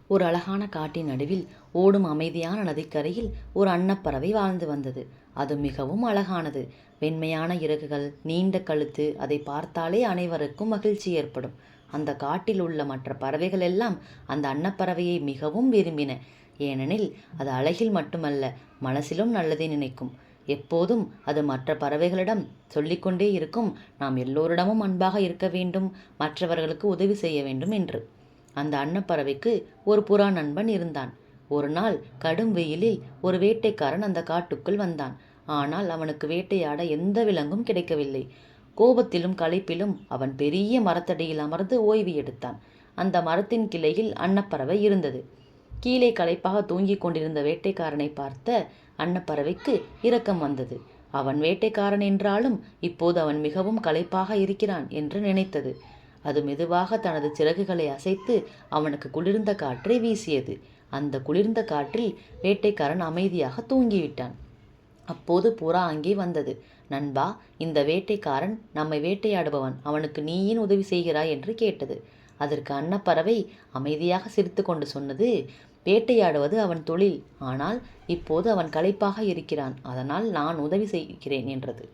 ஒரு அழகான காட்டின் நடுவில் ஓடும் அமைதியான நதிக்கரையில் ஒரு அன்னப்பறவை வாழ்ந்து வந்தது. அது மிகவும் அழகானது. வெண்மையான இறகுகள், நீண்ட கழுத்து, அதை பார்த்தாலே அனைவருக்கும் மகிழ்ச்சி ஏற்படும். அந்த காட்டில் உள்ள மற்ற பறவைகள் எல்லாம் அந்த அன்னப்பறவையை மிகவும் விரும்பின. ஏனெனில் அது அழகில் மட்டுமல்ல, மனசிலும் நல்லதை நினைக்கும். எப்போதும் அது மற்ற பறவைகளிடம் சொல்லிக்கொண்டே இருக்கும், நாம் எல்லோரிடமும் அன்பாக இருக்க வேண்டும், மற்றவர்களுக்கு உதவி செய்ய வேண்டும் என்று. அந்த அன்னப்பறவைக்கு ஒரு புறா நண்பன் இருந்தான். ஒரு நாள் கடும் வெயிலில் ஒரு வேட்டைக்காரன் அந்த காட்டுக்குள் வந்தான். ஆனால் அவனுக்கு வேட்டையாட எந்த விலங்கும் கிடைக்கவில்லை. கோபத்திலும் களைப்பிலும் அவன் பெரிய மரத்தடியில் அமர்ந்து ஓய்வு எடுத்தான். அந்த மரத்தின் கிளையில் அன்னப்பறவை இருந்தது. கீழே களைப்பாக தூங்கிக் கொண்டிருந்த வேட்டைக்காரனை பார்த்த அன்னப்பறவைக்கு இரக்கம் வந்தது. அவன் வேட்டைக்காரன் என்றாலும் இப்போது அவன் மிகவும் களைப்பாக இருக்கிறான் என்று நினைத்தது. அது மெதுவாக தனது சிறகுகளை அசைத்து அவனுக்கு குளிர்ந்த காற்றை வீசியது. அந்த குளிர்ந்த காற்றில் வேட்டைக்காரன் அமைதியாக தூங்கிவிட்டான். அப்போது புறா அங்கே வந்தது. நண்பா, இந்த வேட்டைக்காரன் நம்மை வேட்டையாடுபவன், அவனுக்கு நீ ஏன் உதவி செய்கிறாய் என்று கேட்டது. அதற்கு அன்னப்பறவை அமைதியாக சிரித்து கொண்டு சொன்னது, வேட்டையாடுவது அவன் தொழில், ஆனால் இப்போது அவன் களைப்பாக இருக்கிறான், அதனால் நான் உதவி செய்கிறேன் என்றது.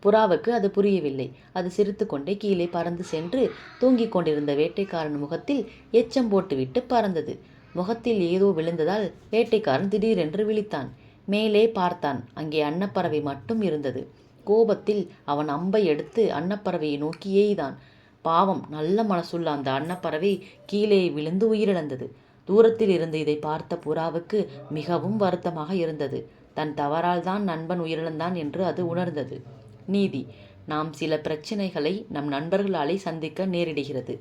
புறாவுக்கு அது புரியவில்லை. அது சிரித்து கொண்டே கீழே பறந்து சென்று தூங்கிக் கொண்டிருந்த வேட்டைக்காரன் முகத்தில் எச்சம் போட்டுவிட்டு பறந்தது. முகத்தில் ஏதோ விழுந்ததால் வேட்டைக்காரன் திடீரென்று விழித்தான். மேலே பார்த்தான். அங்கே அன்னப்பறவை மட்டும் இருந்தது. கோபத்தில் அவன் அம்பை எடுத்து அன்னப்பறவையை நோக்கி எய்தான். பாவம், நல்ல மனசுள்ள அந்த அன்னப்பறவை கீழே விழுந்து உயிரிழந்தது. தூரத்தில் இருந்து இதை பார்த்த புறாவுக்கு மிகவும் வருத்தமாக இருந்தது. தன் தவறால் தான் நண்பன் உயிரிழந்தான் என்று அது உணர்ந்தது. நீதி: நாம் சில பிரச்சினைகளை நம் நண்பர்களாலே சந்திக்க நேரிடுகிறது.